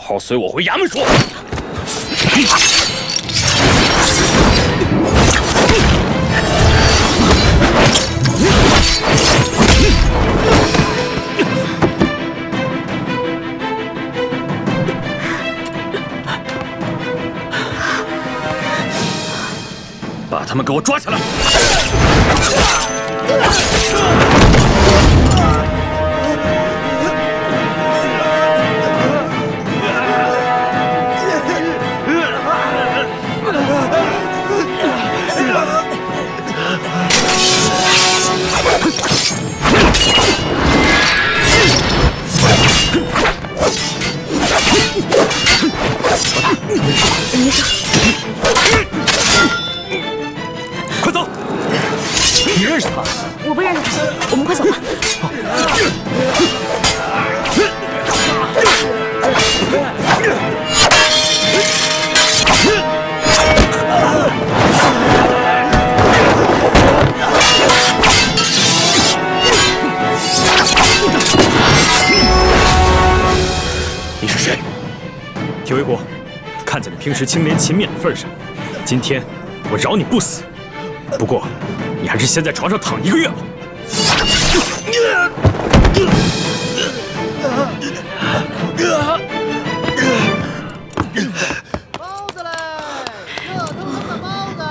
好随我回衙门说。把他们给我抓起来！没事。快走！你认识他？我不认识他，我们快走吧。你是谁？铁卫国，看在你平时清廉勤勉的份上，今天我饶你不死。不过，你还是先在床上躺1个月吧。包子嘞，热腾腾的包子。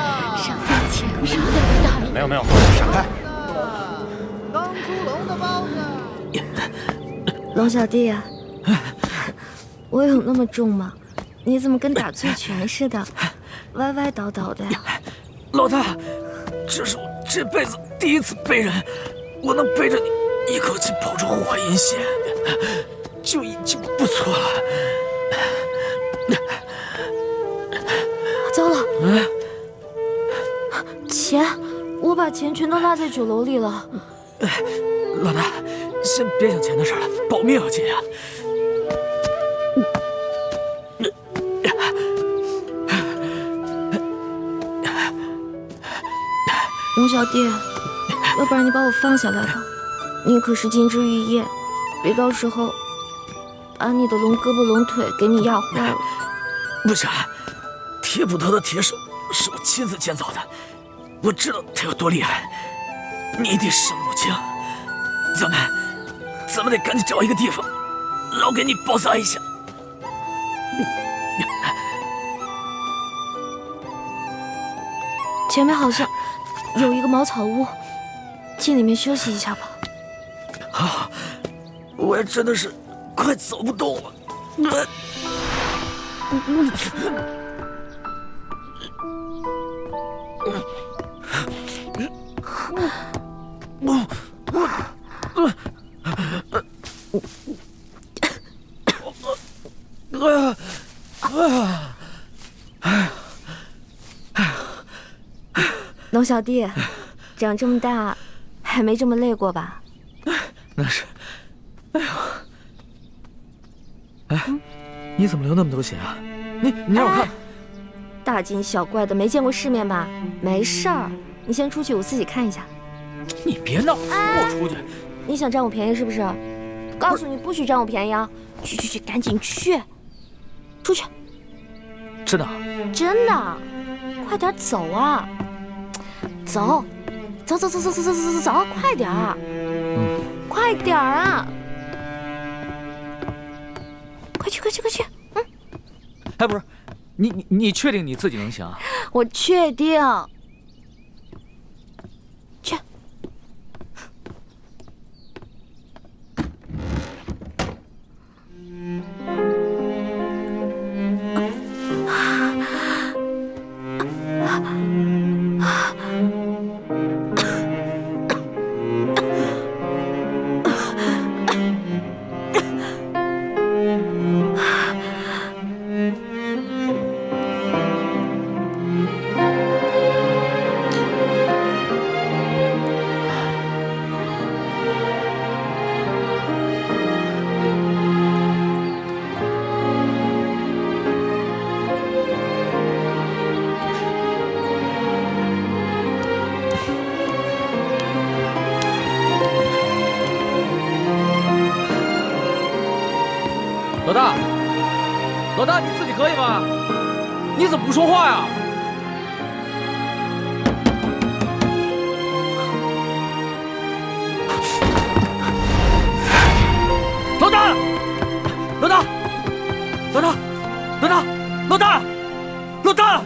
上点钱，上点大人。没有，闪开！刚出笼的包子。龙小弟啊，我有那么重吗？你怎么跟打醉拳似的，歪歪倒倒的呀？老大，这是我这辈子第一次背人，我能背着你一口气跑出华阴县，就已经不错了。糟了，钱，我把钱全都落在酒楼里了。老大，先别想钱的事了，保命要紧啊！龙小弟，要不然你把我放下来吧，你可是金枝玉叶，别到时候把你的龙胳膊龙腿给你压坏了。不行，铁捕头的铁手是我亲自建造的，我知道他有多厉害，你一定伤得不轻。咱们得赶紧找一个地方，老给你包扎一下。前面好像有一个茅草屋，进里面休息一下吧。啊，我也真的是快走不动了。龙小弟，长这么大还没这么累过吧？那是，哎呦，哎，你怎么流那么多血啊？你让我看。大惊小怪的，没见过世面吧？没事儿，你先出去，我自己看一下。你别闹，我出去。你想占我便宜是不是？告诉你不许占我便宜啊！去，赶紧去，出去。真的？真的，快点走啊！走，快点儿！快点儿啊！快去！哎，不是，你确定你自己能行啊？我确定。去。老大，你自己可以吗？你怎么不说话呀？老大，老大，老大，老大，老大，老大！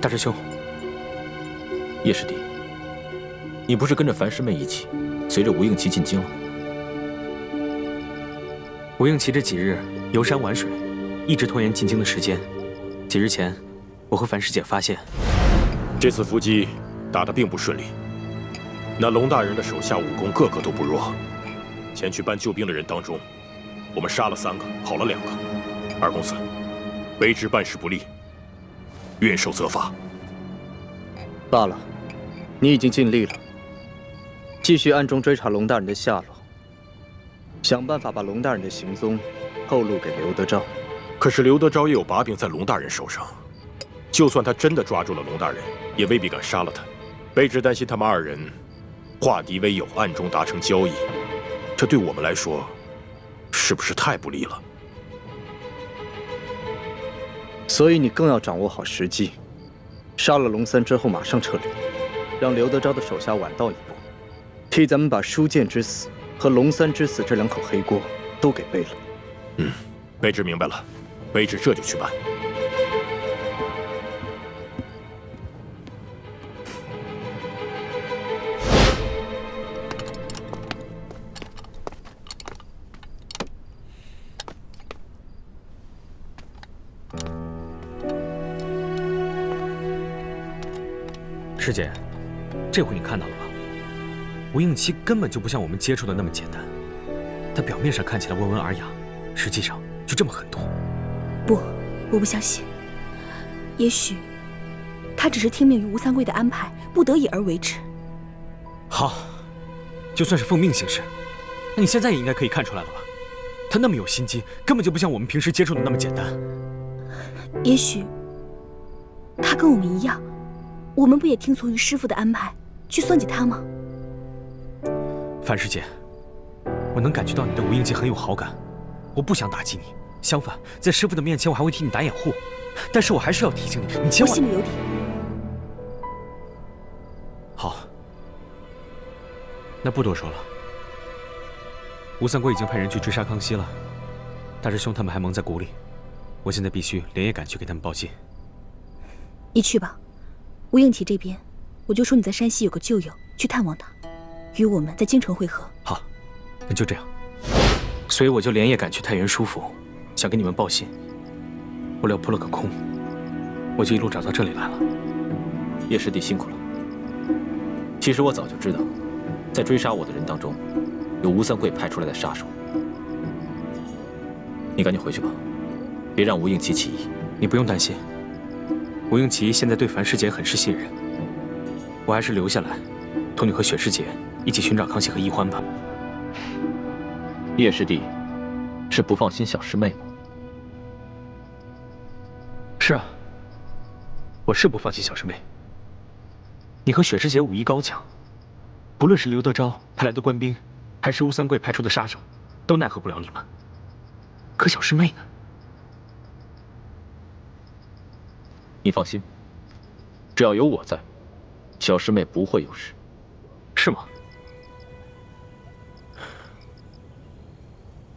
大师兄，叶师弟，你不是跟着樊师妹一起，随着吴应奇进京了？吴应奇这几日游山玩水，一直拖延进京的时间。几日前，我和樊师姐发现，这次伏击打得并不顺利，那龙大人的手下武功个个都不弱。前去搬救兵的人当中，我们杀了3个，跑了2个。二公子，卑职办事不力，愿受责罚。罢了，你已经尽力了。继续暗中追查龙大人的下落，想办法把龙大人的行踪透露给刘德昭。可是刘德昭也有把柄在龙大人手上，就算他真的抓住了龙大人，也未必敢杀了他。卑职担心他们2人化敌为友，暗中达成交易，这对我们来说，是不是太不利了？所以你更要掌握好时机，杀了龙三之后马上撤离，让刘德昭的手下晚到一步，替咱们把舒剑之死和龙三之死这2口黑锅都给背了。卑职明白了，卑职这就去办。师姐，这回你看到了吧？吴应奇根本就不像我们接触的那么简单，他表面上看起来温文尔雅，实际上就这么狠毒。不，我不相信。也许他只是听命于吴三桂的安排，不得已而为之。好，就算是奉命行事，那你现在也应该可以看出来了吧？他那么有心机，根本就不像我们平时接触的那么简单。也许他跟我们一样，我们不也听从于师父的安排，去算计他吗？樊师姐，我能感觉到你对吴应奇很有好感，我不想打击你，相反，在师父的面前，我还会替你打掩护。但是我还是要提醒你，你千万……我心里有底。好，那不多说了。吴三桂已经派人去追杀康熙了，大师兄他们还蒙在鼓里，我现在必须连夜赶去给他们报信。你去吧，吴应奇这边，我就说你在山西有个旧友，去探望他，与我们在京城会合。好，那就这样。所以我就连夜赶去太原书府，想给你们报信。不料扑了个空，我就一路找到这里来了。叶师弟辛苦了。其实我早就知道，在追杀我的人当中，有吴三桂派出来的杀手。你赶紧回去吧，别让吴应奇起疑。你不用担心，吴应奇现在对樊师姐很是信任，我还是留下来，同你和雪师姐一起寻找康熙和奕欢吧。叶师弟是不放心小师妹吗？是啊，我是不放心小师妹。你和雪师姐武艺高强，不论是刘德昭派来的官兵，还是吴三桂派出的杀手，都奈何不了你们。可小师妹呢？你放心，只要有我在，小师妹不会有事。是吗？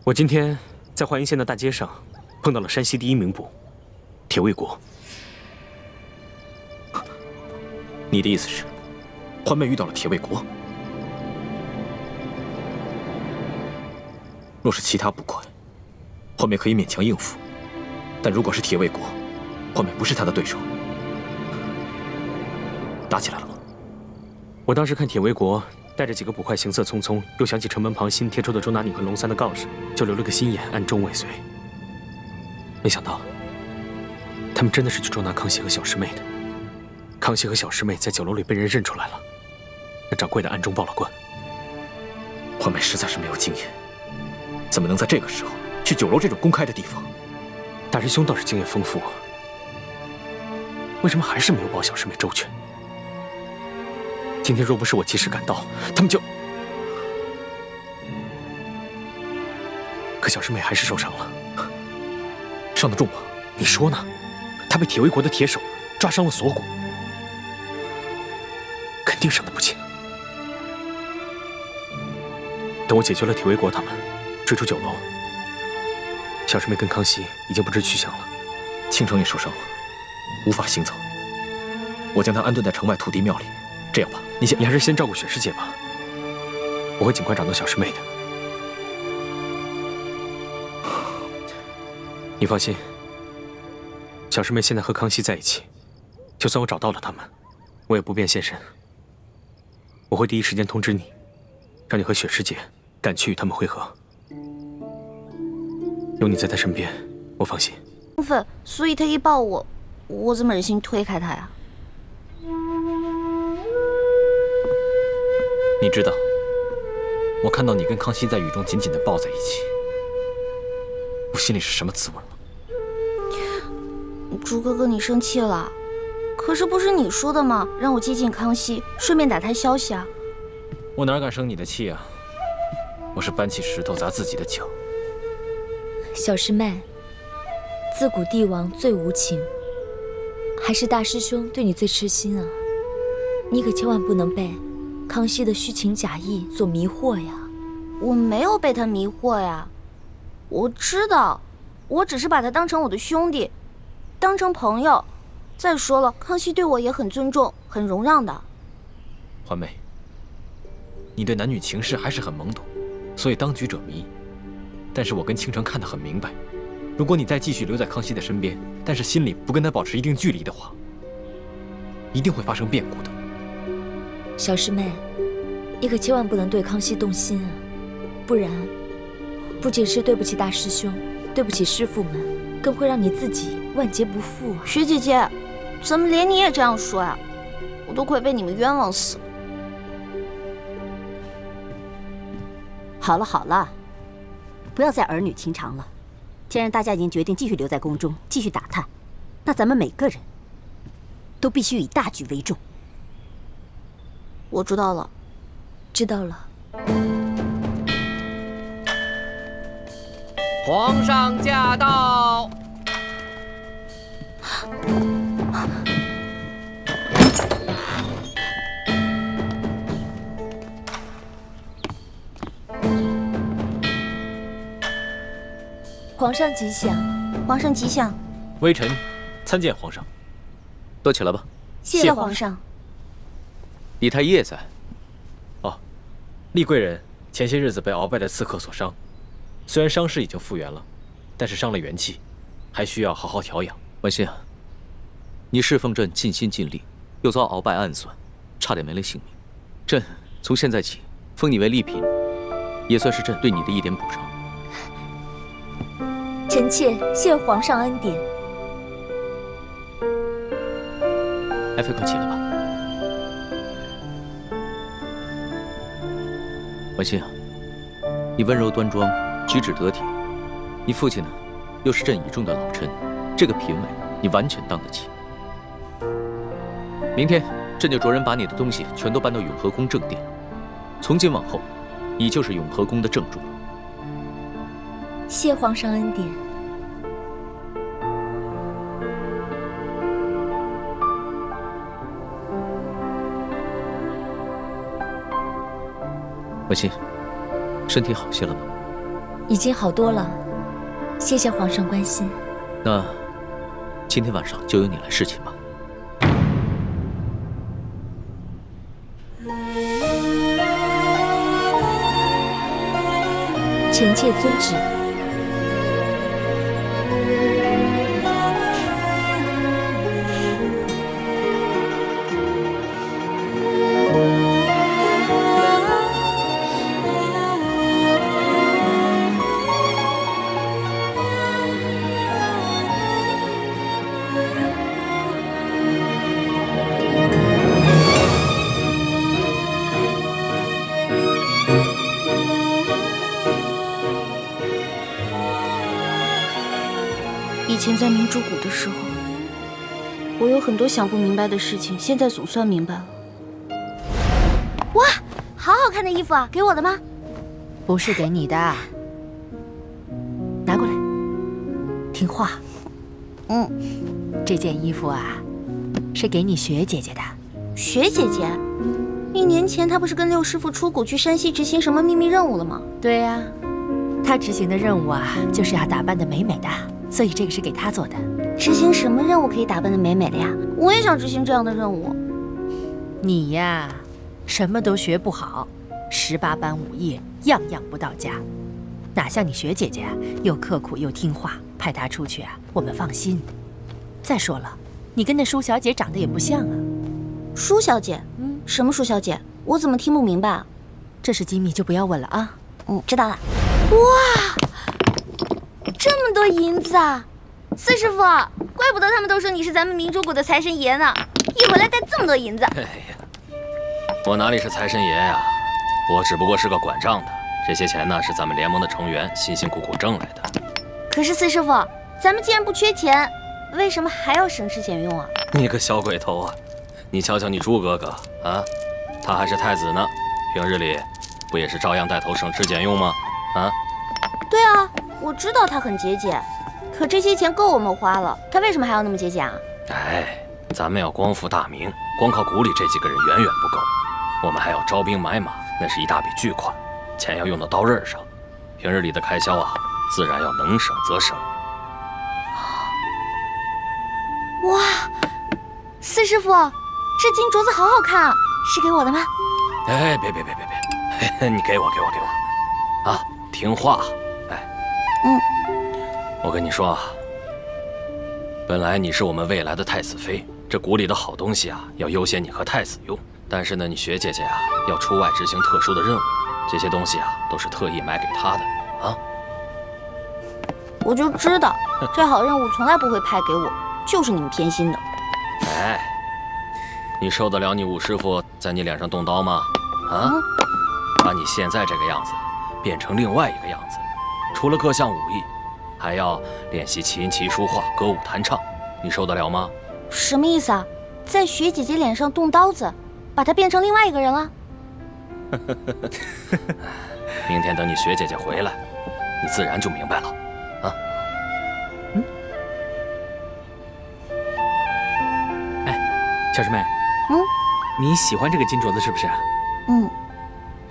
我今天在淮阴县的大街上碰到了山西第1名捕铁卫国。你的意思是，欢妹遇到了铁卫国？若是其他捕快，欢妹可以勉强应付；但如果是铁卫国，欢妹不是他的对手。打起来了吗？我当时看铁卫国带着几个捕快行色匆匆，又想起城门旁新贴出的周拿你和龙三的告示，就留了个心眼，暗中尾随。没想到，他们真的是去捉拿康熙和小师妹的。康熙和小师妹在酒楼里被人认出来了，那掌柜的暗中报了官。环妹实在是没有经验，怎么能在这个时候去酒楼这种公开的地方？大师兄倒是经验丰富啊，为什么还是没有保小师妹周全？今天若不是我及时赶到，他们就……可小师妹还是受伤了，伤得重吗？你说呢？她被铁卫国的铁手抓伤了锁骨，肯定伤得不轻。等我解决了铁卫国他们，追出酒楼，小师妹跟康熙已经不知去向了。倾城也受伤了，无法行走。我将他安顿在城外土地庙里。这样吧，你还是先照顾雪师姐吧，我会尽快找到小师妹的。你放心，小师妹现在和康熙在一起，就算我找到了他们，我也不便现身。我会第一时间通知你，让你和雪师姐赶去与他们会合。有你在他身边，我放心。兴奋，所以他一抱我，我怎么忍心推开他呀？你知道，我看到你跟康熙在雨中紧紧地抱在一起，我心里是什么滋味吗？朱哥哥，你生气了？可是不是你说的吗？让我接近康熙，顺便打探消息啊。我哪敢生你的气啊！我是搬起石头砸自己的脚。小师妹，自古帝王最无情，还是大师兄对你最痴心啊！你可千万不能被康熙的虚情假意所迷惑呀！我没有被他迷惑呀，我知道，我只是把他当成我的兄弟，当成朋友。再说了，康熙对我也很尊重，很容让的。环妹，你对男女情事还是很懵懂，所以当局者迷。但是我跟倾城看得很明白，如果你再继续留在康熙的身边，但是心里不跟他保持一定距离的话，一定会发生变故的。小师妹，你可千万不能对康熙动心啊，不然不仅是对不起大师兄，对不起师父们，更会让你自己万劫不复啊！雪姐姐，怎么连你也这样说呀？我都快被你们冤枉死了。好了好了，不要再儿女情长了。既然大家已经决定继续留在宫中继续打探，那咱们每个人都必须以大局为重。我知道了，知道了。皇上驾到！皇上吉祥！皇上吉祥！微臣参见皇上。都起来吧。谢谢皇上。李太医也在。哦，厉贵人前些日子被鳌拜的刺客所伤，虽然伤势已经复原了，但是伤了元气，还需要好好调养。婉心啊，你侍奉朕尽心尽力，又遭鳌拜暗算，差点没了性命。朕从现在起封你为丽嫔，也算是朕对你的一点补偿。臣妾谢皇上恩典。爱妃快起来吧。婉心啊，你温柔端庄，举止得体，你父亲呢，又是朕倚重的老臣，这个嫔位你完全当得起。明天朕就着人把你的东西全都搬到永和宫正殿，从今往后，你就是永和宫的正主了。谢皇上恩典。婉心，身体好些了吗？已经好多了，谢谢皇上关心。那今天晚上就由你来侍寝吧。臣妾遵旨。以前在明珠谷的时候，我有很多想不明白的事情，现在总算明白了。哇，好好看的衣服啊，给我的吗？不是给你的，拿过来，听话。这件衣服啊，是给你雪姐姐的。雪姐姐，1年前她不是跟六师傅出谷去山西执行什么秘密任务了吗？对呀，她执行的任务啊，就是要打扮得美美的，所以这个是给她做的。执行什么任务可以打扮得美美的呀？我也想执行这样的任务。你呀，什么都学不好，18般武艺样样不到家，哪像你雪姐姐啊，又刻苦又听话，派她出去啊，我们放心。再说了，你跟那舒小姐长得也不像啊。舒小姐？什么舒小姐？我怎么听不明白啊？这是机密，就不要问了啊。知道了。哇，这么多银子啊！四师傅，怪不得他们都说你是咱们明珠谷的财神爷呢，一回来带这么多银子。哎呀，我哪里是财神爷呀？我只不过是个管账的，这些钱呢是咱们联盟的成员辛辛苦苦挣来的。可是四师傅，咱们既然不缺钱，为什么还要省吃俭用啊？你个小鬼头啊！你瞧瞧你朱哥哥啊，他还是太子呢，平日里不也是照样带头省吃俭用吗？啊？对啊，我知道他很节俭，可这些钱够我们花了，他为什么还要那么节俭啊？哎，咱们要光复大明，光靠谷里这几个人远远不够，我们还要招兵买马，那是一大笔巨款，钱要用到刀刃上，平日里的开销啊，自然要能省则省。哇，四师傅，这金镯子好好看啊，是给我的吗？哎，别，你给我，啊，听话，哎，我跟你说啊，本来你是我们未来的太子妃，这谷里的好东西啊，要优先你和太子用。但是呢，你学姐姐啊，要出外执行特殊的任务，这些东西啊，都是特意买给她的啊。我就知道，这好任务从来不会派给我，就是你们偏心的。哎，你受得了你五师傅在你脸上动刀吗？啊，把你现在这个样子变成另外一个样子，除了各项武艺，还要练习琴棋书画、歌舞弹唱，你受得了吗？什么意思啊？在雪姐姐脸上动刀子，把她变成另外一个人了？明天等你雪姐姐回来，你自然就明白了。啊？哎，小师妹，你喜欢这个金镯子是不是？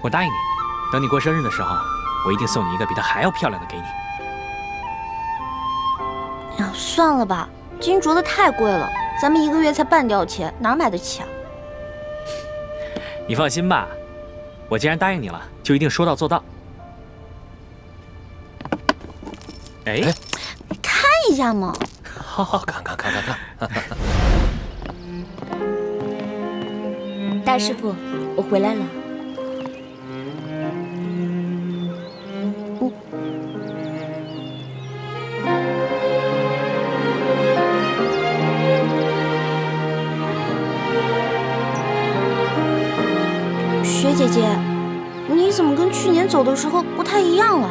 我答应你，等你过生日的时候，我一定送你一个比它还要漂亮的给你。啊，算了吧，金镯子太贵了，咱们1个月才半吊钱，哪买得起啊？你放心吧，我既然答应你了，就一定说到做到。哎，看一下嘛。好，看。大师傅，我回来了。雪姐姐，你怎么跟去年走的时候不太一样了？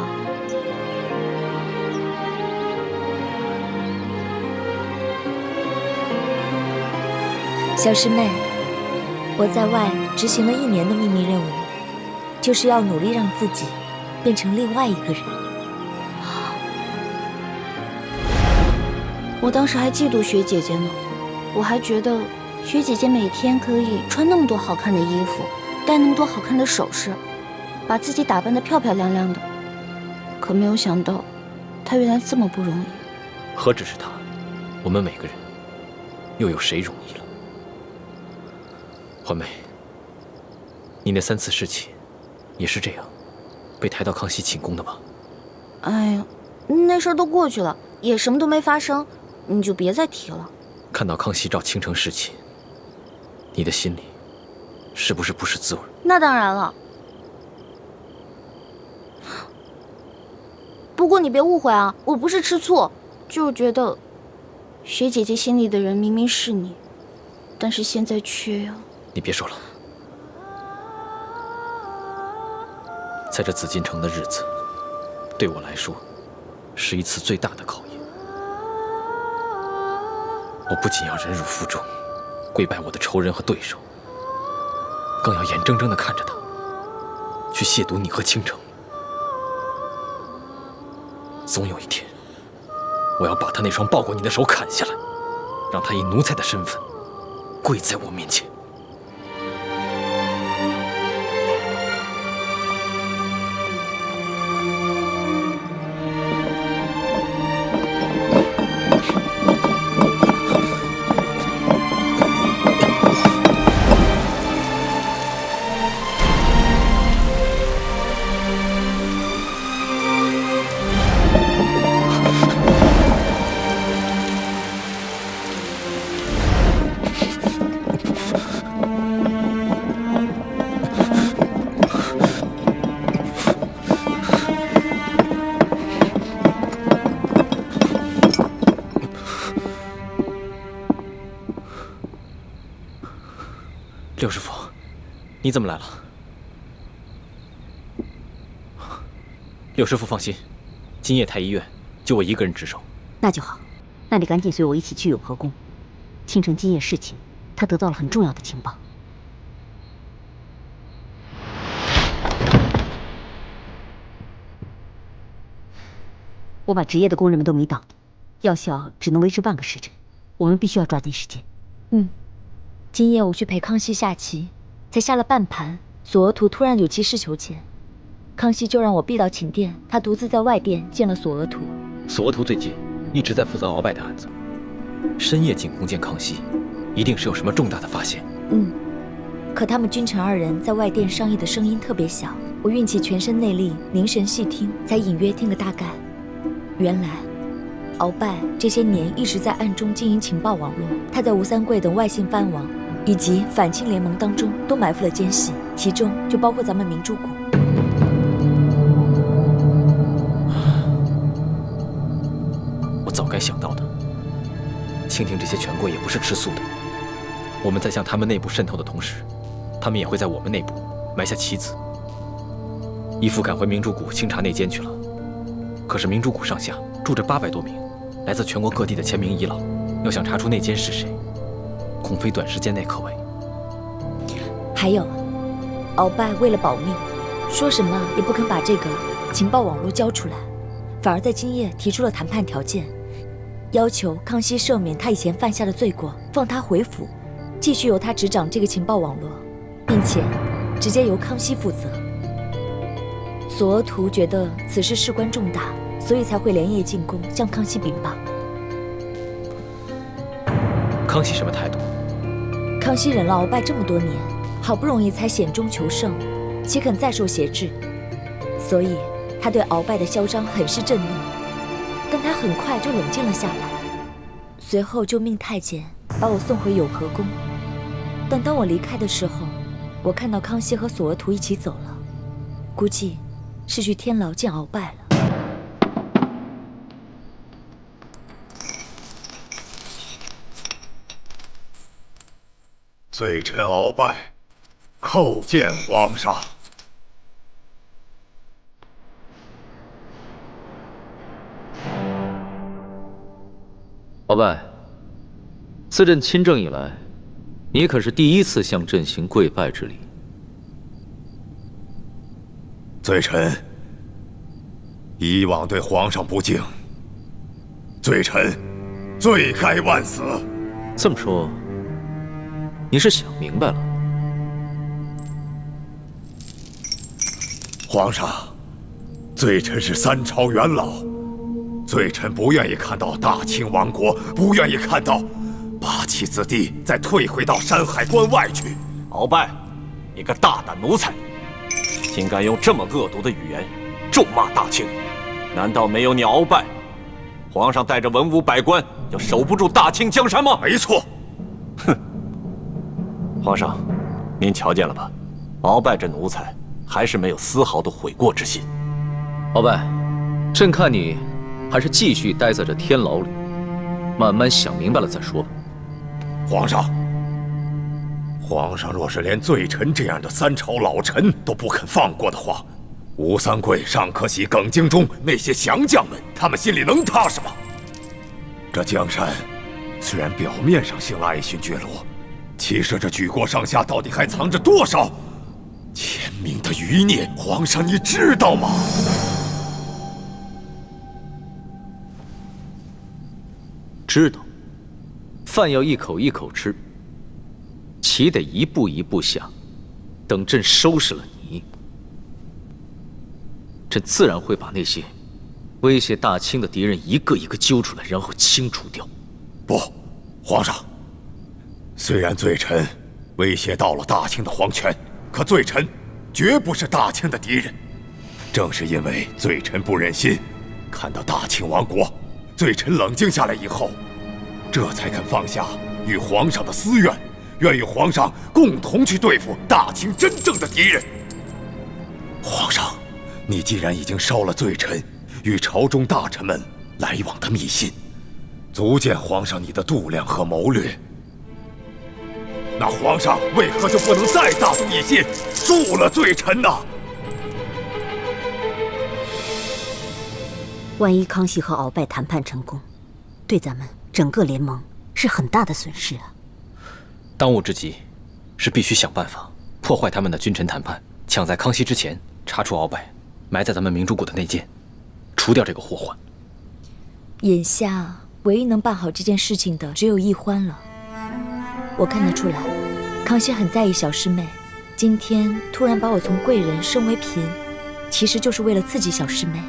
小师妹，我在外执行了1年的秘密任务，就是要努力让自己变成另外一个人。我当时还嫉妒雪姐姐呢，我还觉得雪姐姐每天可以穿那么多好看的衣服，戴那么多好看的首饰，把自己打扮得漂漂亮亮的。可没有想到，她原来这么不容易。何止是她，我们每个人，又有谁容易了？环妹，你那3次侍寝，也是这样，被抬到康熙寝宫的吗？哎呀，那事儿都过去了，也什么都没发生，你就别再提了。看到康熙照倾城侍寝，你的心里是不是不是滋味？那当然了。不过你别误会啊，我不是吃醋，就是觉得雪姐姐心里的人明明是你，但是现在却要……你别说了，在这紫禁城的日子，对我来说是一次最大的考验。我不仅要忍辱负重，跪拜我的仇人和对手，更要眼睁睁地看着他去亵渎你和倾城。总有一天，我要把他那双抱过你的手砍下来，让他以奴才的身份跪在我面前。六师傅，你怎么来了？六师傅放心，今夜太医院就我一个人值守。那就好，那你赶紧随我一起去永和宫。倾城今夜侍寝，他得到了很重要的情报。我把值夜的工人们都迷倒，药效只能维持半个时辰，我们必须要抓紧时间。今夜我去陪康熙下棋，才下了半盘，索额图突然有急事求见，康熙就让我避到寝殿，他独自在外殿见了索额图。索额图最近一直在负责鳌拜的案子，深夜进宫见康熙，一定是有什么重大的发现。可他们君臣二人在外殿商议的声音特别小，我运起全身内力，凝神细听，才隐约听个大概。原来鳌拜这些年一直在暗中经营情报网络，他在吴三桂等外姓藩王以及反清联盟当中都埋伏了奸细，其中就包括咱们明珠谷。我早该想到的，倾听这些权贵也不是吃素的。我们在向他们内部渗透的同时，他们也会在我们内部埋下棋子。义父赶回明珠谷清查内奸去了，可是明珠谷上下住着800多名来自全国各地的签名遗老，要想查出内奸是谁，恐非短时间内可为。还有，鳌拜为了保命，说什么也不肯把这个情报网络交出来，反而在今夜提出了谈判条件，要求康熙赦免他以前犯下的罪过，放他回府，继续由他执掌这个情报网络，并且直接由康熙负责。索额图觉得此事事关重大，所以才会连夜进宫向康熙禀报。康熙什么态度？康熙忍了鳌拜这么多年，好不容易才险中求胜，岂肯再受挟制？所以他对鳌拜的嚣张很是震怒，但他很快就冷静了下来，随后就命太监把我送回永和宫。但当我离开的时候，我看到康熙和索额图一起走了，估计是去天牢见鳌拜了。罪臣鳌拜，叩见皇上。鳌拜，自朕亲政以来，你可是第一次向朕行跪拜之礼。罪臣以往对皇上不敬，罪臣罪该万死。这么说，你是想明白了？皇上，罪臣是3朝元老，罪臣不愿意看到大清亡国，不愿意看到八旗子弟再退回到山海关外去。鳌拜，你个大胆奴才，竟敢用这么恶毒的语言咒骂大清！难道没有你鳌拜，皇上带着文武百官就守不住大清江山吗？没错。哼！皇上，您瞧见了吧？鳌拜这奴才还是没有丝毫的悔过之心。鳌拜，朕看你还是继续待在这天牢里，慢慢想明白了再说吧。皇上若是连罪臣这样的3朝老臣都不肯放过的话，吴三桂、尚可喜、耿精忠那些降将们，他们心里能踏实吗？这江山虽然表面上姓爱新觉罗，其实这举国上下到底还藏着多少前明的余孽？皇上，你知道吗？知道。饭要一口一口吃，棋得一步一步下。等朕收拾了你，朕自然会把那些威胁大清的敌人一个一个揪出来，然后清除掉。不，皇上，虽然罪臣威胁到了大清的皇权，可罪臣绝不是大清的敌人。正是因为罪臣不忍心看到大清亡国，罪臣冷静下来以后，这才肯放下与皇上的私怨，愿与皇上共同去对付大清真正的敌人。皇上，你既然已经烧了罪臣与朝中大臣们来往的密信，足见皇上你的度量和谋略。那皇上为何就不能再大度一些，恕了罪臣呢？万一康熙和鳌拜谈判成功，对咱们整个联盟是很大的损失啊。当务之急是必须想办法破坏他们的君臣谈判，抢在康熙之前查出鳌拜埋在咱们明珠谷的内奸，除掉这个祸患。眼下唯一能办好这件事情的只有奕欢了。我看得出来，康熙很在意小师妹，今天突然把我从贵人升为嫔，其实就是为了刺激小师妹。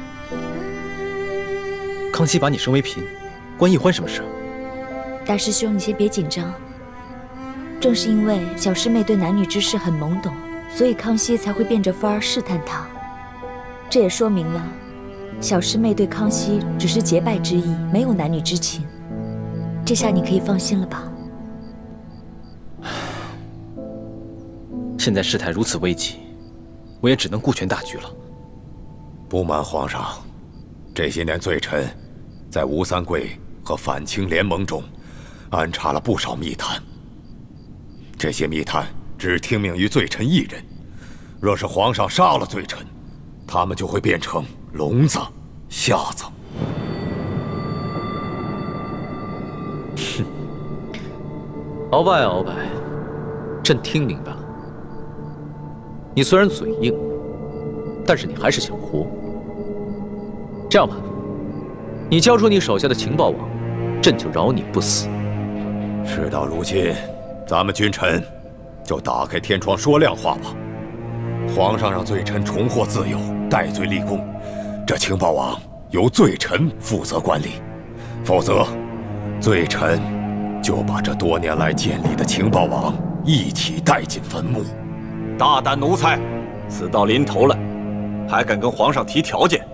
康熙把你升为嫔，关奕欢什么事？大师兄，你先别紧张。正是因为小师妹对男女之事很懵懂，所以康熙才会变着法儿试探她。这也说明了，小师妹对康熙只是结拜之意，没有男女之情。这下你可以放心了吧？现在事态如此危急，我也只能顾全大局了。不瞒皇上，这些年罪臣在吴三桂和反清联盟中安插了不少密探。这些密探只听命于罪臣一人，若是皇上杀了罪臣，他们就会变成聋子、瞎子。哼，鳌拜，鳌拜，朕听明白了。你虽然嘴硬，但是你还是想活。这样吧，你交出你手下的情报网，朕就饶你不死。事到如今，咱们君臣就打开天窗说亮话吧。皇上让罪臣重获自由，戴罪立功，这情报网由罪臣负责管理，否则罪臣就把这多年来建立的情报网一起带进坟墓。大胆奴才，死到临头了，还敢跟皇上提条件？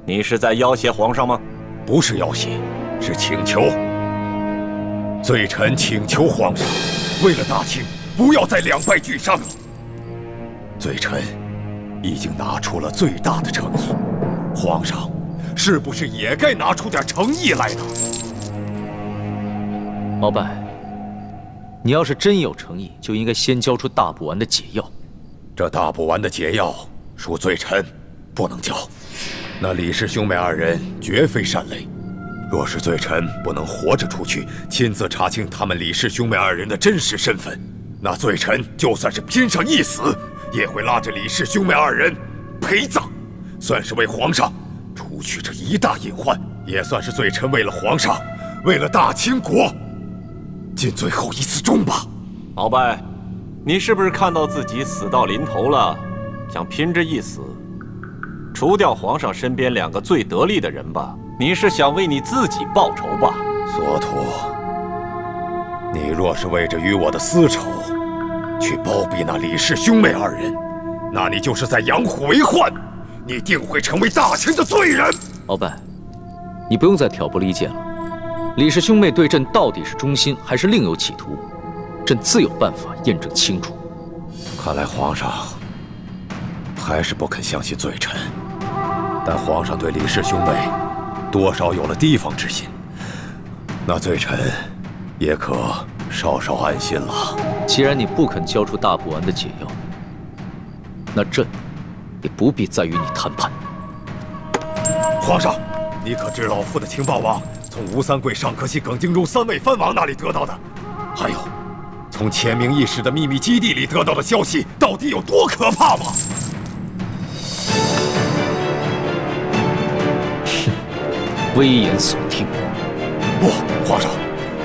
你是在要挟皇上吗？不是要挟，是请求。罪臣请求皇上，为了大清，不要再两败俱伤了。罪臣已经拿出了最大的诚意，皇上是不是也该拿出点诚意来呢？鳌拜，你要是真有诚意，就应该先交出大补丸的解药。这大补丸的解药，恕罪臣不能交。那李氏兄妹二人绝非善类，若是罪臣不能活着出去，亲自查清他们李氏兄妹二人的真实身份，那罪臣就算是拼上一死，也会拉着李氏兄妹二人陪葬，算是为皇上除去这一大隐患，也算是罪臣为了皇上，为了大清国，尽最后一次忠吧。鳌拜，你是不是看到自己死到临头了，想拼着一死，除掉皇上身边两个最得力的人吧？你是想为你自己报仇吧？索图，你若是为着与我的私仇，去包庇那李氏兄妹二人，那你就是在养虎为患，你定会成为大清的罪人。鳌拜，你不用再挑拨离间了。李氏兄妹对朕到底是忠心，还是另有企图，朕自有办法验证清楚。看来皇上还是不肯相信罪臣，但皇上对李氏兄妹多少有了提防之心，那罪臣也可稍稍安心了。既然你不肯交出大补丸的解药，那朕也不必再与你谈判。皇上，你可知老夫的情报网从吴三桂、尚可喜、耿精忠3位藩王那里得到的？还有，从千名义士的秘密基地里得到的消息，到底有多可怕吗？危言耸听。不，皇上，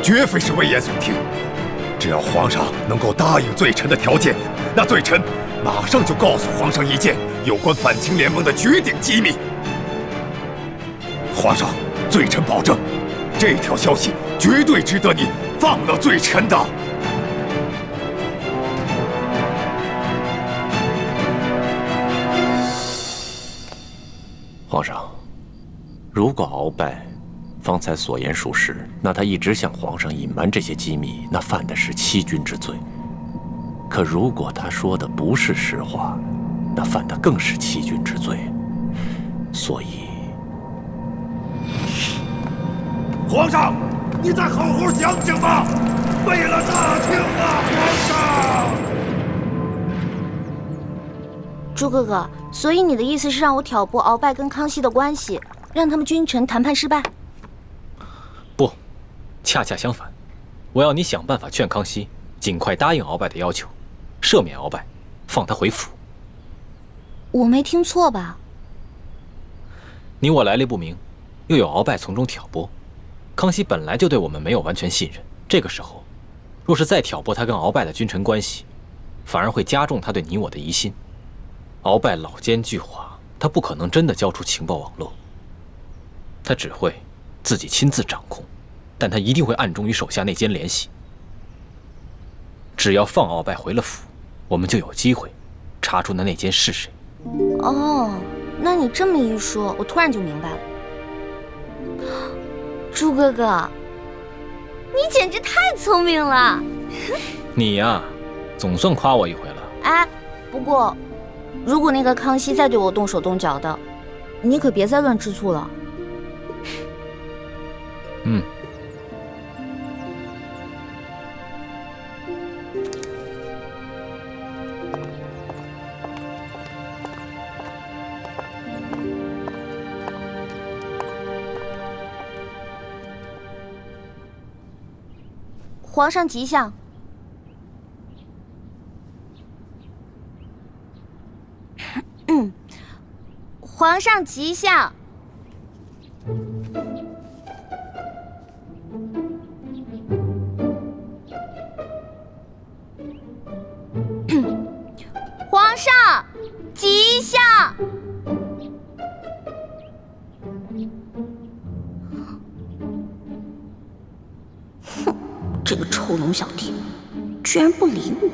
绝非是危言耸听。只要皇上能够答应罪臣的条件，那罪臣马上就告诉皇上一件有关反清联盟的绝顶机密。皇上，罪臣保证，这条消息绝对值得你放了罪臣的。皇上，如果鳌拜方才所言属实，那他一直向皇上隐瞒这些机密，那犯的是欺君之罪。可如果他说的不是实话，那犯的更是欺君之罪。所以，皇上，你再好好想想吧，为了大清啊，皇上！朱哥哥，所以你的意思是让我挑拨鳌拜跟康熙的关系，让他们君臣谈判失败？不，恰恰相反，我要你想办法劝康熙尽快答应鳌拜的要求，赦免鳌拜，放他回府。我没听错吧？你我来历不明，又有鳌拜从中挑拨，康熙本来就对我们没有完全信任。这个时候，若是再挑拨他跟鳌拜的君臣关系，反而会加重他对你我的疑心。鳌拜老奸巨猾，他不可能真的交出情报网络，他只会自己亲自掌控，但他一定会暗中与手下内奸联系。只要放鳌拜回了府，我们就有机会查出那内奸是谁。哦，那你这么一说，我突然就明白了。朱哥哥，你简直太聪明了！你呀，总算夸我一回了。哎，不过，如果那个康熙再对我动手动脚的，你可别再乱吃醋了。嗯。皇上吉祥。皇上吉祥。皇上吉祥。哼，这个臭龙小弟居然不理我。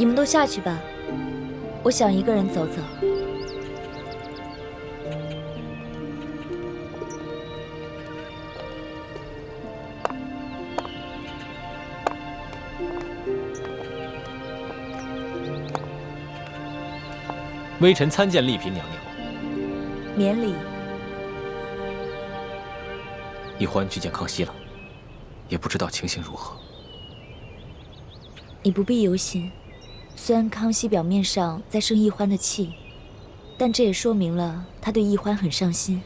你们都下去吧，我想一个人走走。微臣参见丽嫔娘娘。免礼。奕欢去见康熙了，也不知道情形如何。你不必忧心。虽然康熙表面上在生奕欢的气，但这也说明了他对奕欢很上心，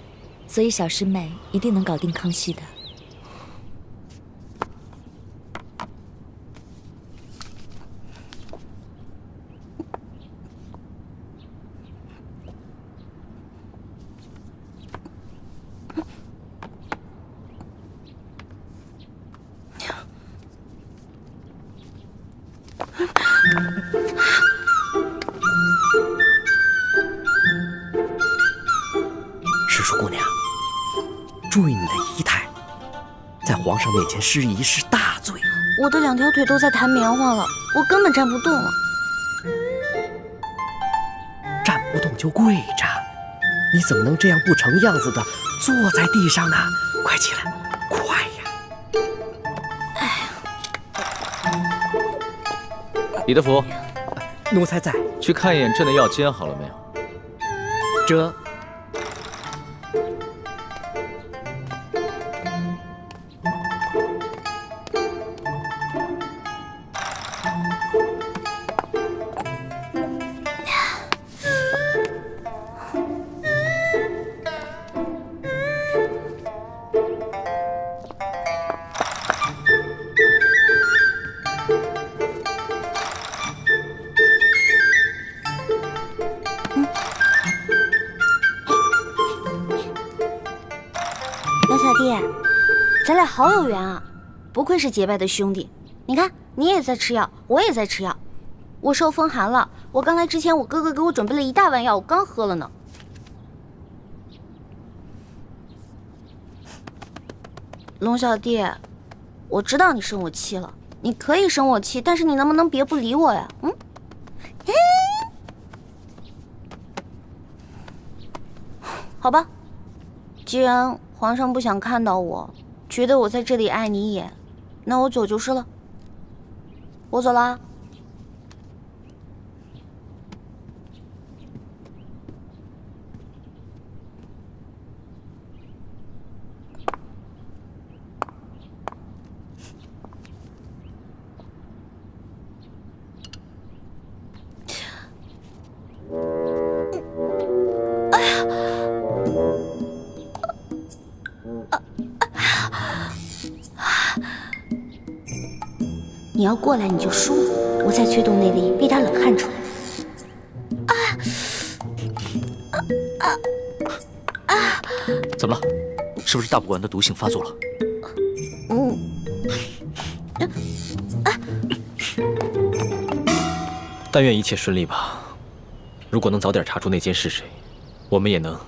所以小师妹一定能搞定康熙的。师叔姑娘，注意你的仪态，在皇上面前失仪是大罪。我的2条腿都在弹棉花了，我根本站不动了。站不动就跪着，你怎么能这样不成样子的坐在地上呢？快起来，快呀！李德福，奴才在。去看一眼朕的药煎好了没有？这龙小弟，咱俩好有缘啊！不愧是结拜的兄弟。你看，你也在吃药，我也在吃药。我受风寒了，我刚来之前，我哥哥给我准备了一大碗药，我刚喝了呢。龙小弟，我知道你生我气了，你可以生我气，但是你能不能别不理我呀？嗯？好吧，既然皇上不想看到我，觉得我在这里碍你眼，那我走就是了。我走啦。你要过来你就输，我再催动内力，逼他冷汗出来。怎么了？是不是大补丸的毒性发作了？但愿一切顺利吧。如果能早点查出那奸是谁，我们也能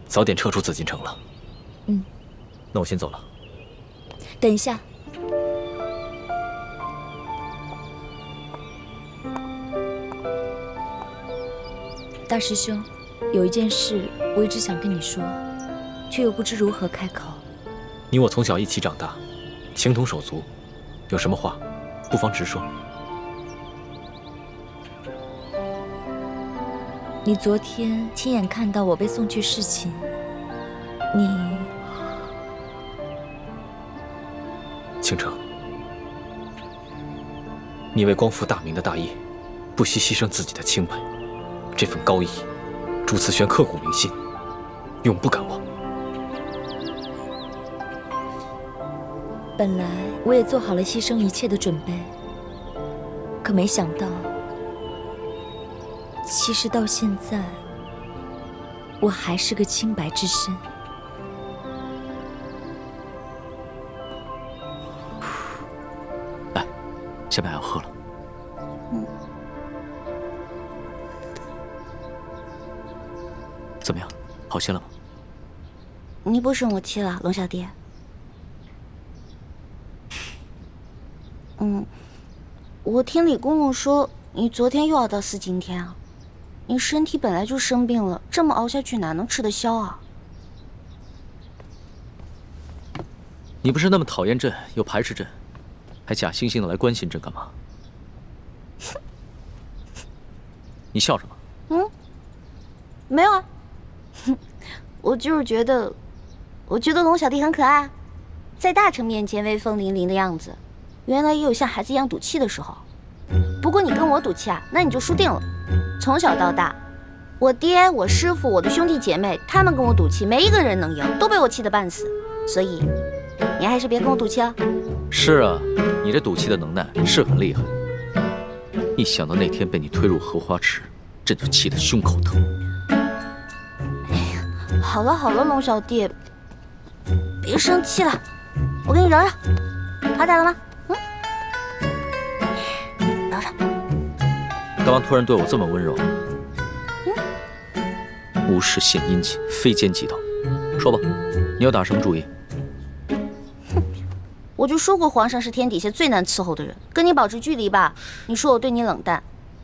早点撤出紫禁城了。那我先走了。等一下。大师兄，有一件事我一直想跟你说，却又不知如何开口。你我从小一起长大，情同手足，有什么话不妨直说。你昨天亲眼看到我被送去侍寝，倾城，你为光复大明的大业，不惜牺牲自己的清白。这份高义，朱慈轩刻骨铭心，永不敢忘。本来我也做好了牺牲一切的准备，可没想到，其实到现在，我还是个清白之身。来，下面还要喝了。怎么样，好些了吗？你不生我气了，龙小弟？我听李公公说，你昨天又要到四今天啊？你身体本来就生病了，这么熬下去哪能吃得消啊？你不是那么讨厌朕，又排斥朕，还假惺惺的来关心朕干嘛？你笑什么？没有啊。我就是觉得龙小弟很可爱，在大臣面前威风凛凛的样子，原来也有像孩子一样赌气的时候。不过你跟我赌气啊，那你就输定了。从小到大，我爹、我师傅、我的兄弟姐妹，他们跟我赌气，没一个人能赢，都被我气得半死。所以，你还是别跟我赌气了。是啊，你这赌气的能耐是很厉害。一想到那天被你推入荷花池，朕就气得胸口疼。好了好了，龙小弟，别生气了，我给你揉揉，好点了吗？揉揉。干嘛突然对我这么温柔？无事献殷勤，非奸即盗。说吧，你要打什么主意？我就说过皇上是天底下最难伺候的人，跟你保持距离吧。你说我对你冷淡，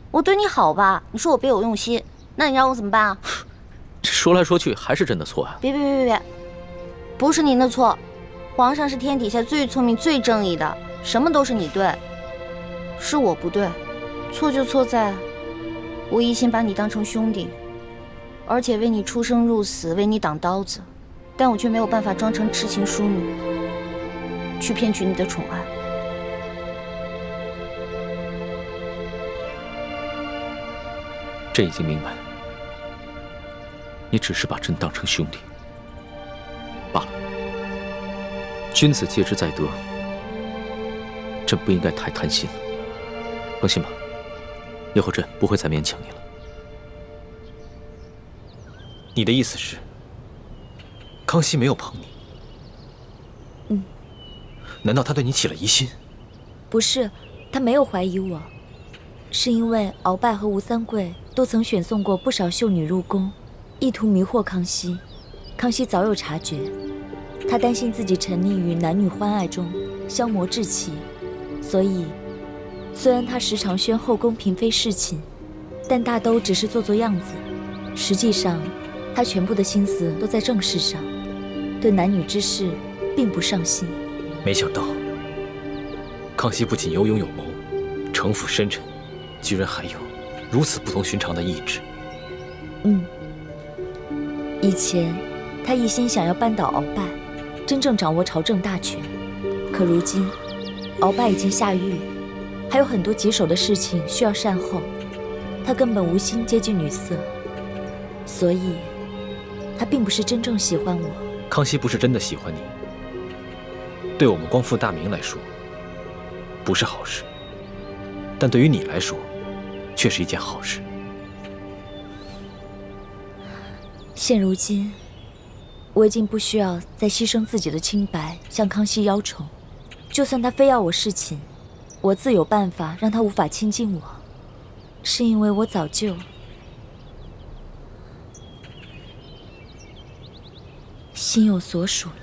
我对你好吧？你说我别有用心，那你让我怎么办啊？这说来说去还是朕的错呀！别，不是您的错，皇上是天底下最聪明、最正义的，什么都是你对，是我不对，错就错在，我一心把你当成兄弟，而且为你出生入死，为你挡刀子，但我却没有办法装成痴情淑女，去骗取你的宠爱。朕已经明白。你只是把朕当成兄弟罢了。君子戒之在德，朕不应该太贪心了。放心吧，以后朕不会再勉强你了。你的意思是，康熙没有碰你？嗯。难道他对你起了疑心？不是，他没有怀疑我，是因为鳌拜和吴三桂都曾选送过不少秀女入宫，意图迷惑康熙。康熙早有察觉，他担心自己沉溺于男女欢爱中，消磨志气，所以虽然他时常宣后宫嫔妃侍寝，但大都只是做做样子，实际上他全部的心思都在政事上，对男女之事并不上心。没想到，康熙不仅有勇有谋，城府深沉，居然还有如此不同寻常的意志。以前他一心想要扳倒鳌拜，真正掌握朝政大权。可如今，鳌拜已经下狱，还有很多棘手的事情需要善后，他根本无心接近女色，所以，他并不是真正喜欢我。康熙不是真的喜欢你，对我们光复大明来说，不是好事，但对于你来说，却是一件好事。现如今，我已经不需要再牺牲自己的清白向康熙邀宠，就算他非要我侍寝，我自有办法让他无法亲近我，是因为我早就心有所属了。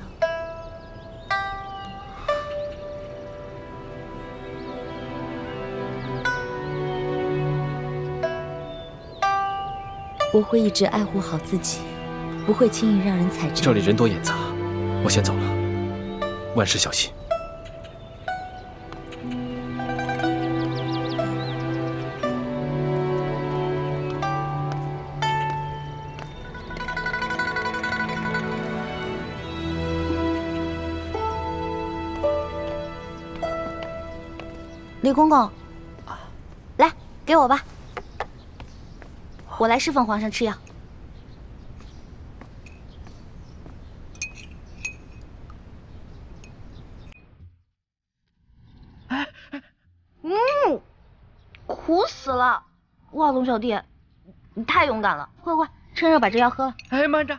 我会一直爱护好自己，不会轻易让人踩着。这里人多眼杂，我先走了，万事小心。李公公，来，给我吧。我来侍奉皇上吃药。苦死了！哇，龙小弟，你太勇敢了！快快，趁热把这药喝了。哎，慢着，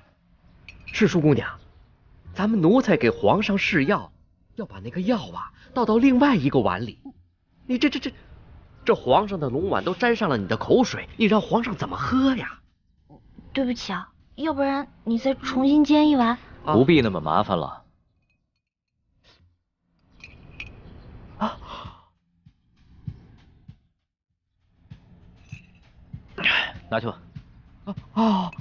是淑姑娘，咱们奴才给皇上试药，要把那个药啊倒到另外一个碗里。你这皇上的龙碗都沾上了你的口水，你让皇上怎么喝呀？对不起啊，要不然你再重新煎一碗。不必那么麻烦了。啊！拿去吧。哦。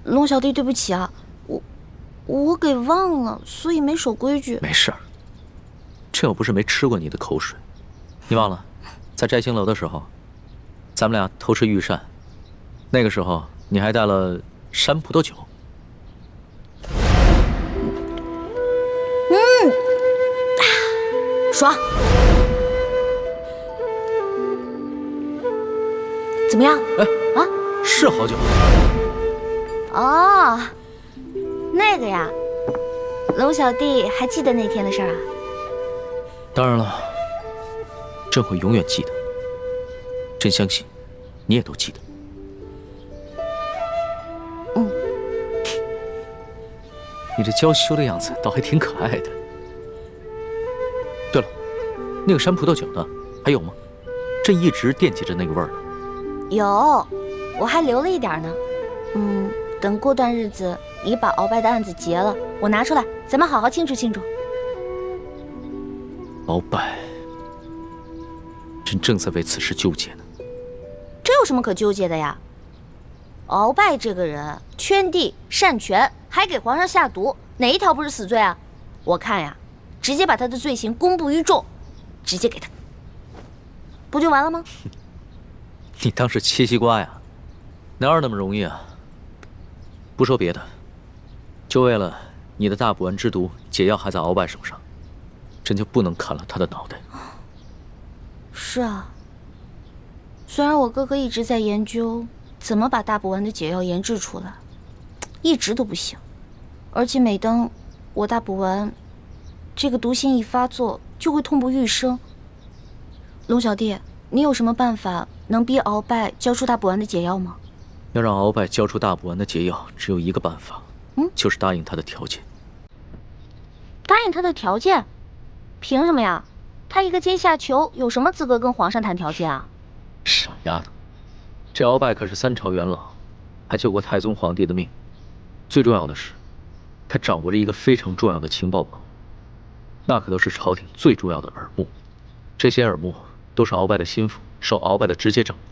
龙小弟，对不起啊，我给忘了，所以没守规矩。没事儿，这又不是没吃过你的口水。你忘了，在摘星楼的时候，咱们俩偷吃御膳，那个时候你还带了山葡萄酒。爽。怎么样？哎啊，是好酒。哦，那个呀，龙小弟还记得那天的事儿啊？当然了，朕会永远记得。朕相信，你也都记得。你这娇羞的样子倒还挺可爱的。对了，那个山葡萄酒呢？还有吗？朕一直惦记着那个味儿呢。有，我还留了一点呢。等过段日子你把鳌拜的案子结了，我拿出来，咱们好好庆祝庆祝。鳌拜，朕正在为此事纠结呢。这有什么可纠结的呀？鳌拜这个人圈地擅权，还给皇上下毒，哪一条不是死罪啊？我看呀，直接把他的罪行公布于众，直接给他，不就完了吗？你当是切西瓜呀？哪有那么容易啊？不说别的，就为了你的大补丸之毒解药还在鳌拜手上，朕就不能砍了他的脑袋。是啊，虽然我哥哥一直在研究怎么把大补丸的解药研制出来，一直都不行。而且每当我大补丸这个毒性一发作，就会痛不欲生。龙小弟，你有什么办法能逼鳌拜交出大补丸的解药吗？要让鳌拜交出大补丸的解药，只有一个办法，就是答应他的条件。答应他的条件？凭什么呀？他一个阶下囚，有什么资格跟皇上谈条件啊？傻丫头，这鳌拜可是3朝元老，还救过太宗皇帝的命。最重要的是，他掌握着一个非常重要的情报网，那可都是朝廷最重要的耳目。这些耳目都是鳌拜的心腹，受鳌拜的直接掌握。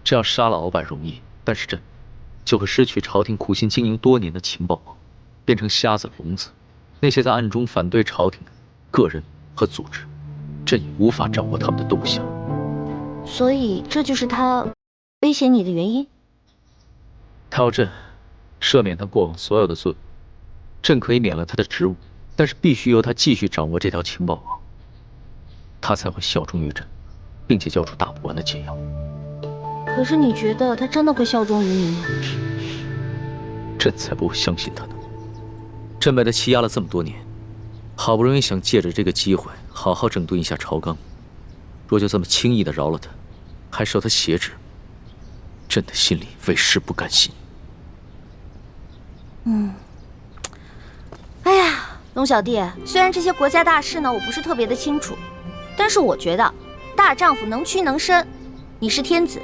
这样杀了鳌拜容易，但是朕就会失去朝廷苦心经营多年的情报网，变成瞎子聋子。那些在暗中反对朝廷的个人和组织，朕也无法掌握他们的动向。所以这就是他威胁你的原因？他要朕赦免他过往所有的罪，朕可以免了他的职务，但是必须由他继续掌握这条情报网，他才会效忠于朕，并且交出大补丸的解药。可是你觉得他真的会效忠于你吗？朕才不会相信他呢。朕被他欺压了这么多年，好不容易想借着这个机会好好整顿一下朝纲，若就这么轻易的饶了他，还受他挟制，朕的心里为实不甘心。哎呀，龙小弟，虽然这些国家大事呢我不是特别的清楚，但是我觉得大丈夫能屈能伸，你是天子，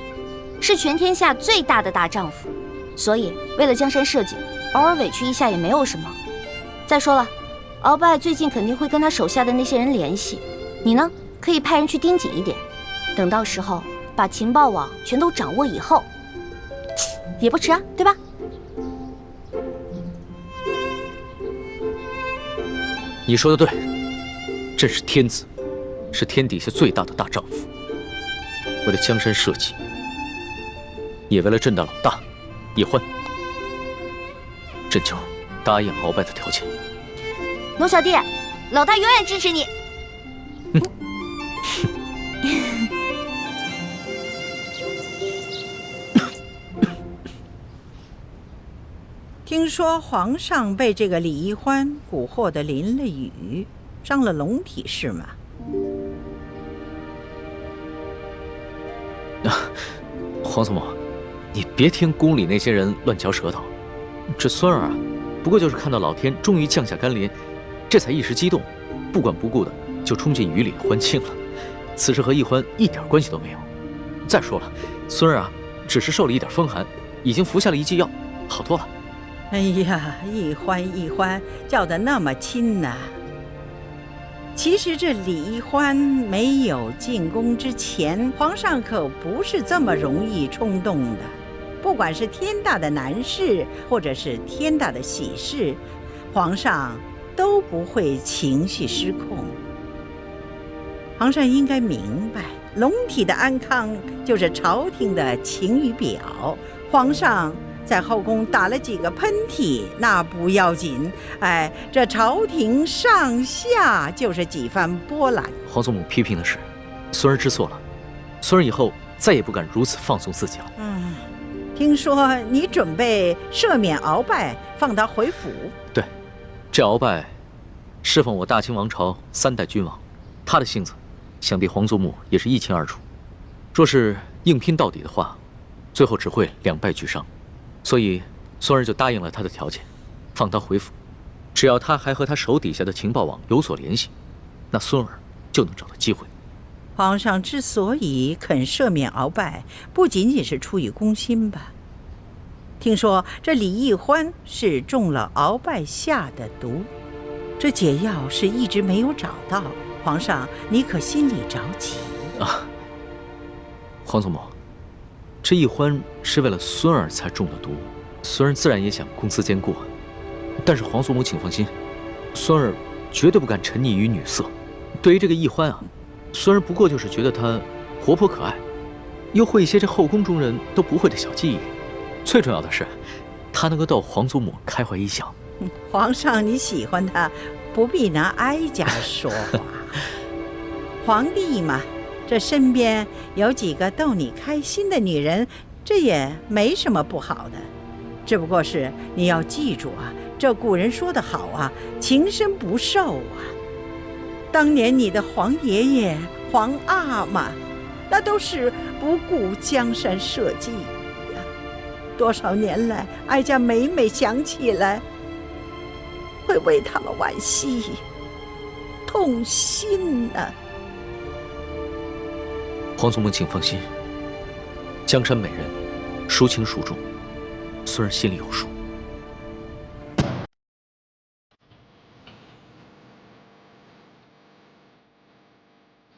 是全天下最大的大丈夫，所以为了江山社稷，偶尔委屈一下也没有什么。再说了，鳌拜最近肯定会跟他手下的那些人联系，你呢可以派人去盯紧一点，等到时候把情报网全都掌握以后，也不迟啊，对吧？你说的对，朕是天子，是天底下最大的大丈夫。为了江山社稷，也为了朕的老大叶欢，朕就答应鳌拜的条件。龙小弟，老大永远支持你。听说皇上被这个李易欢蛊惑得淋了雨，伤了龙体是吗？皇祖母，你别听宫里那些人乱嚼舌头。这孙儿啊，不过就是看到老天终于降下甘霖，这才一时激动，不管不顾的就冲进雨里欢庆了。此事和易欢一点关系都没有。再说了，孙儿啊，只是受了一点风寒，已经服下了一剂药，好多了。哎呀，易欢叫得那么亲呐。其实这李易欢没有进宫之前，皇上可不是这么容易冲动的。不管是天大的难事，或者是天大的喜事，皇上都不会情绪失控。皇上应该明白，龙体的安康就是朝廷的晴雨表。皇上在后宫打了几个喷嚏，那不要紧，哎，这朝廷上下就是几番波澜。皇祖母批评的是，孙儿知错了，孙儿以后再也不敢如此放纵自己了。听说你准备赦免鳌拜，放他回府？对，这鳌拜侍奉我大清王朝3代君王，他的性子，想必皇祖母也是一清二楚。若是硬拼到底的话，最后只会两败俱伤。所以孙儿就答应了他的条件，放他回府。只要他还和他手底下的情报网有所联系，那孙儿就能找到机会。皇上之所以肯赦免鳌拜，不仅仅是出于公心吧？听说这李易欢是中了鳌拜下的毒，这解药是一直没有找到。皇上，你可心里着急啊？皇祖母，这易欢是为了孙儿才中的毒，孙儿自然也想公私兼顾。但是皇祖母请放心，孙儿绝对不敢沉溺于女色。对于这个易欢啊，孙儿不过就是觉得他活泼可爱，又会一些这后宫中人都不会的小技艺。最重要的是，他能够逗皇祖母开怀一笑。皇上，你喜欢他，不必拿哀家说话。皇帝嘛，这身边有几个逗你开心的女人，这也没什么不好的。只不过是你要记住啊，这古人说得好啊，情深不寿啊。当年你的皇爷爷、皇阿玛，那都是不顾江山社稷呀。多少年来，哀家每每想起来，会为他们惋惜、痛心呐。皇宗母，请放心，江山美人，孰轻孰重，孙儿心里有数。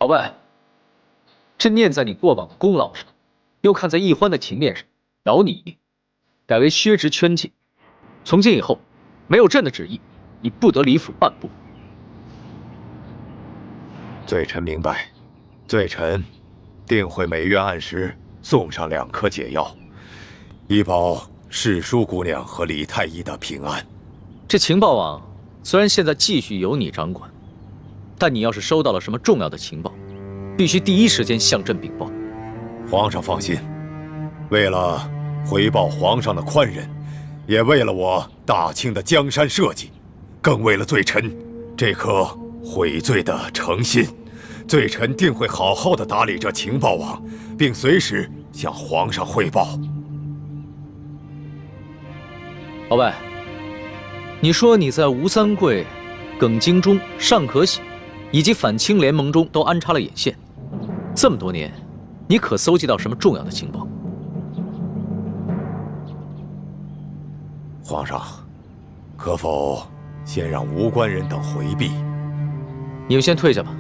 鳌拜，这念在你过往的功劳上，又看在易欢的情面上，饶你一命，改为削职圈禁。从今以后，没有朕的旨意，你不得离府半步。罪臣明白，罪臣定会每月按时送上2颗解药，以保世淑姑娘和李太医的平安。这情报网虽然现在继续由你掌管，但你要是收到了什么重要的情报，必须第一时间向朕禀报。皇上放心，为了回报皇上的宽仁，也为了我大清的江山社稷，更为了罪臣这颗悔罪的诚心，罪臣定会好好的打理这情报网，并随时向皇上汇报。鳌拜，你说你在吴三桂、耿精忠、尚可喜以及反清联盟中都安插了眼线，这么多年，你可搜集到什么重要的情报？皇上，可否先让无关人等回避？你们先退下吧。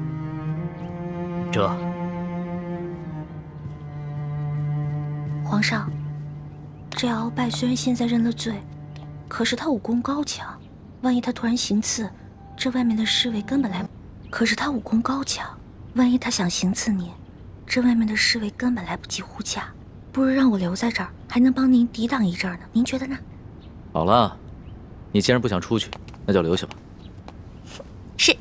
皇上，这鳌拜虽然现在认了罪，可是他武功高强，万一他突然行刺，这外面的侍卫根本来不。可是他武功高强，万一他想行刺您，这外面的侍卫根本来不及护驾。不如让我留在这儿，还能帮您抵挡一阵呢。您觉得呢？好了，你既然不想出去，那就留下吧。是。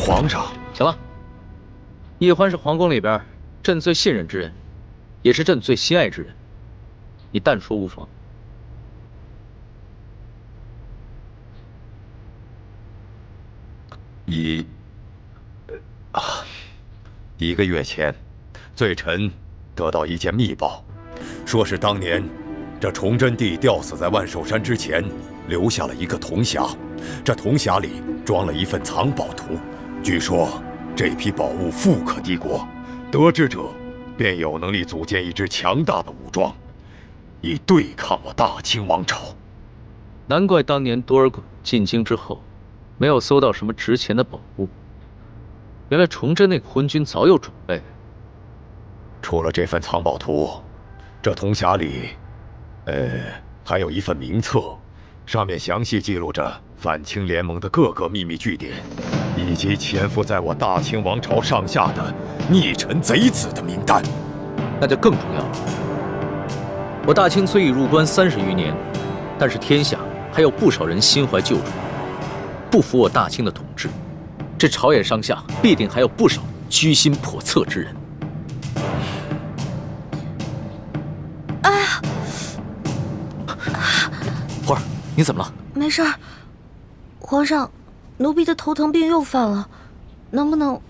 皇上，行了。叶欢是皇宫里边朕最信任之人，也是朕最心爱之人，你但说无妨。1个月前，罪臣得到一件密报，说是当年这崇祯帝吊死在万寿山之前，留下了一个铜匣，这铜匣里装了一份藏宝图，据说这批宝物富可敌国，得知者便有能力组建一支强大的武装，以对抗我大清王朝。难怪当年多尔衮进京之后，没有搜到什么值钱的宝物。原来崇祯那个昏君早有准备。除了这份藏宝图，这铜匣里，还有一份名册，上面详细记录着反清联盟的各个秘密据点，以及潜伏在我大清王朝上下的逆臣贼子的名单。那就更重要了。我大清虽已入关30余年，但是天下还有不少人心怀旧主，不服我大清的统治。这朝野上下必定还有不少居心叵测之人。哎呀，花儿，你怎么了？没事儿，皇上，奴婢的头疼病又犯了，能不能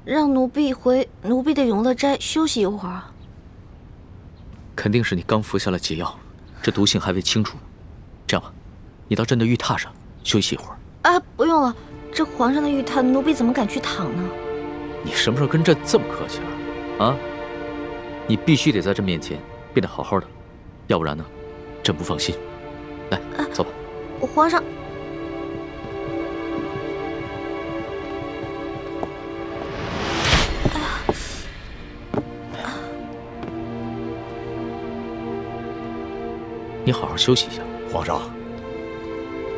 让奴婢回奴婢的永乐斋休息一会儿啊？肯定是你刚服下了解药，这毒性还未清除。这样吧，你到朕的玉榻上休息一会儿。哎，不用了。这皇上的玉榻，奴婢怎么敢去躺呢？你什么时候跟朕这么客气了？啊！你必须得在朕面前变得好好的，要不然呢，朕不放心。来，走吧。皇上，你好好休息一下。皇上，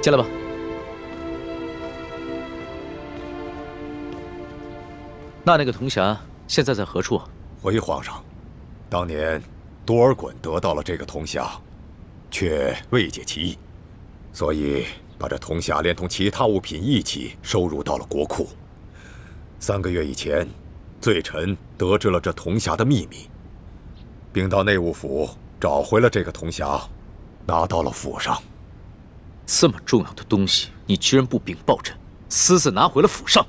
进来吧。那个铜匣现在在何处啊？回皇上，当年多尔衮得到了这个铜匣，却未解其意，所以把这铜匣连同其他物品一起收入到了国库。3个月以前，罪臣得知了这铜匣的秘密，并到内务府找回了这个铜匣，拿到了府上。这么重要的东西，你居然不禀报朕，私自拿回了府上？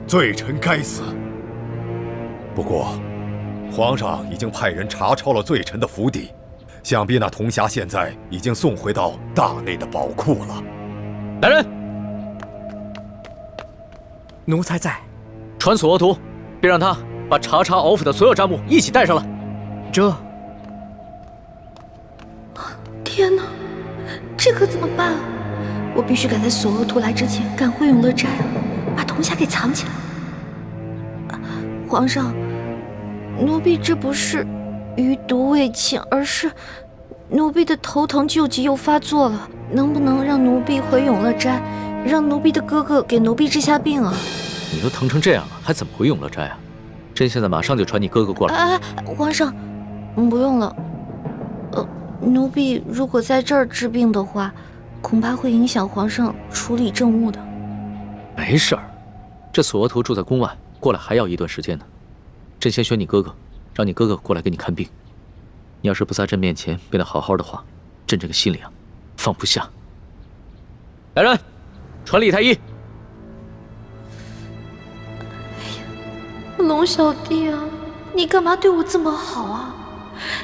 罪臣该死。不过，皇上已经派人查抄了罪臣的府邸，想必那铜匣现在已经送回到大内的宝库了。来人，奴才在。传索额图，便让他把查查敖府的所有账目一起带上来。这……天哪，这可怎么办啊？我必须赶在索额图来之前赶回永乐斋，把铜匣给藏起来。皇上，奴婢这不是余毒未罄，而是奴婢的头疼旧疾又发作了。能不能让奴婢回永乐斋，让奴婢的哥哥给奴婢治下病啊？你都疼成这样了，还怎么回永乐斋啊？朕现在马上就传你哥哥过来。皇上，不用了。奴婢如果在这儿治病的话，恐怕会影响皇上处理政务的。没事儿，这索额图住在宫外，过来还要一段时间呢。朕先选你哥哥，让你哥哥过来给你看病。你要是不在朕面前变得好好的话，朕这个心里啊，放不下。来人，传李太医。龙小弟啊，你干嘛对我这么好啊？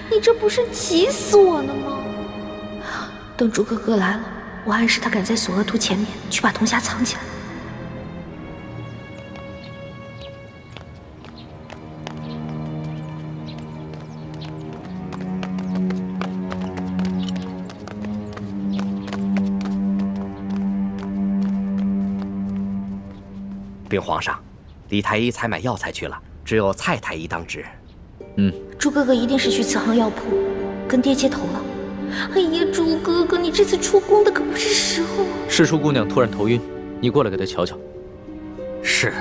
你这不是急死我了吗？等朱哥哥来了，我暗示他赶在索额图前面去把铜匣藏起来。禀皇上，李太医采买药材去了，只有蔡太医当值。朱哥哥一定是去慈航药铺跟爹接头了。哎呀，朱哥哥，你这次出宫的可不是时候。世淑姑娘突然头晕，你过来给她瞧瞧。是。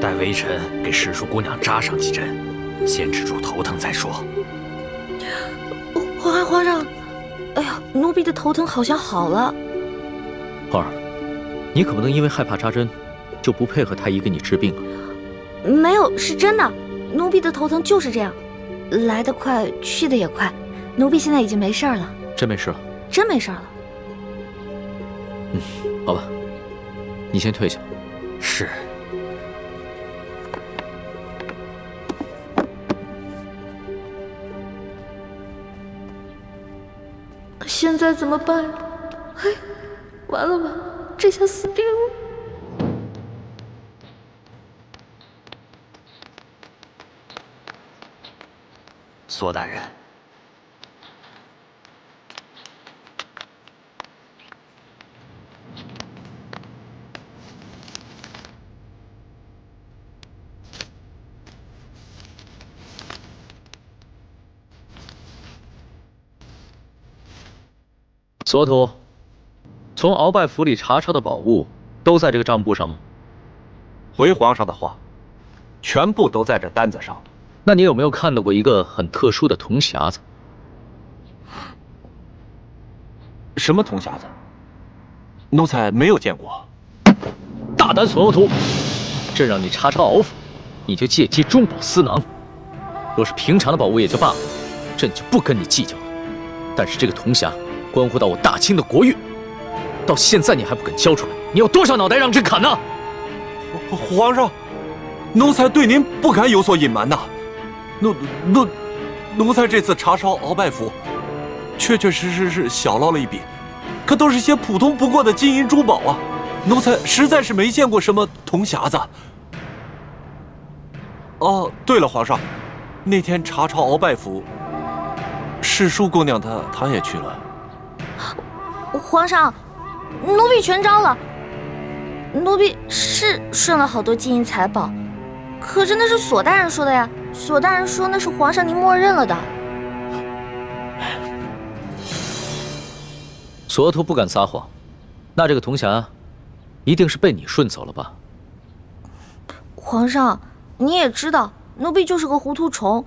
待微臣给世淑姑娘扎上几针，先止住头疼再说。皇上，哎呀，奴婢的头疼好像好了。皇儿，你可不能因为害怕扎针，就不配合太医给你治病啊！没有，是真的，奴婢的头疼就是这样，来得快，去得也快。奴婢现在已经没事了。真没事了？真没事了。好吧，你先退下。是。现在怎么办呀？嘿，完了，这下死定了！索大人，索图，从鳌拜府里查抄的宝物都在这个账簿上吗？回皇上的话，全部都在这单子上。那你有没有看到过一个很特殊的铜匣子？什么铜匣子？奴才没有见过。大胆索额图，朕让你查抄鳌府，你就借机中饱私囊。若是平常的宝物也就罢了，朕就不跟你计较了。但是这个铜匣关乎到我大清的国运，到现在你还不肯交出来，你有多少脑袋让朕砍呢？皇上，奴才对您不敢有所隐瞒呐。奴才这次查抄鳌拜府，确实是小捞了一笔，可都是些普通不过的金银珠宝啊。奴才实在是没见过什么铜匣子。哦，对了，皇上，那天查抄鳌拜府，世淑姑娘她也去了。皇上，奴婢全招了。奴婢是顺了好多金银财宝，可是那是索大人说的呀。索大人说那是皇上您默认了的。索额图不敢撒谎，那这个铜匣一定是被你顺走了吧？皇上，你也知道，奴婢就是个糊涂虫。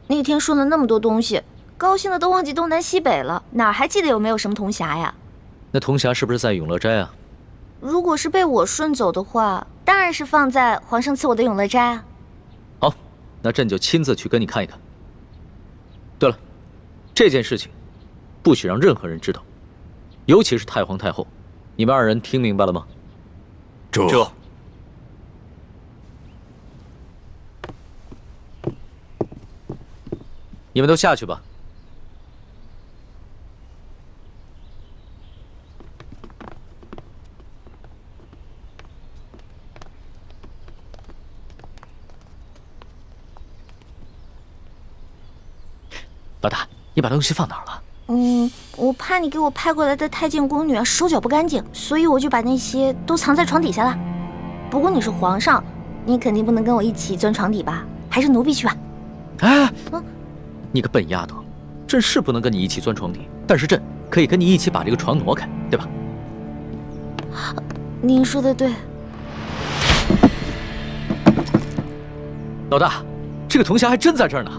那天顺了那么多东西，高兴的都忘记东南西北了，哪儿还记得有没有什么铜匣呀？那铜匣是不是在永乐斋啊？如果是被我顺走的话，当然是放在皇上赐我的永乐斋啊。好，那朕就亲自去跟你看一看。对了，这件事情不许让任何人知道，尤其是太皇太后。你们二人听明白了吗？这。你们都下去吧。老大，你把东西放哪儿了？我怕你给我派过来的太监宫女手脚不干净，所以我就把那些都藏在床底下了。不过你是皇上，你肯定不能跟我一起钻床底吧？还是奴婢去吧。哎，你个笨丫头，朕是不能跟你一起钻床底，但是朕可以跟你一起把这个床挪开，对吧？您说的对。老大，这个铜匣还真在这儿呢。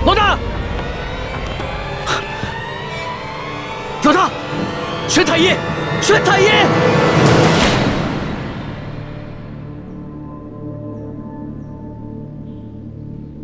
老大，老大，宣太医，宣太医！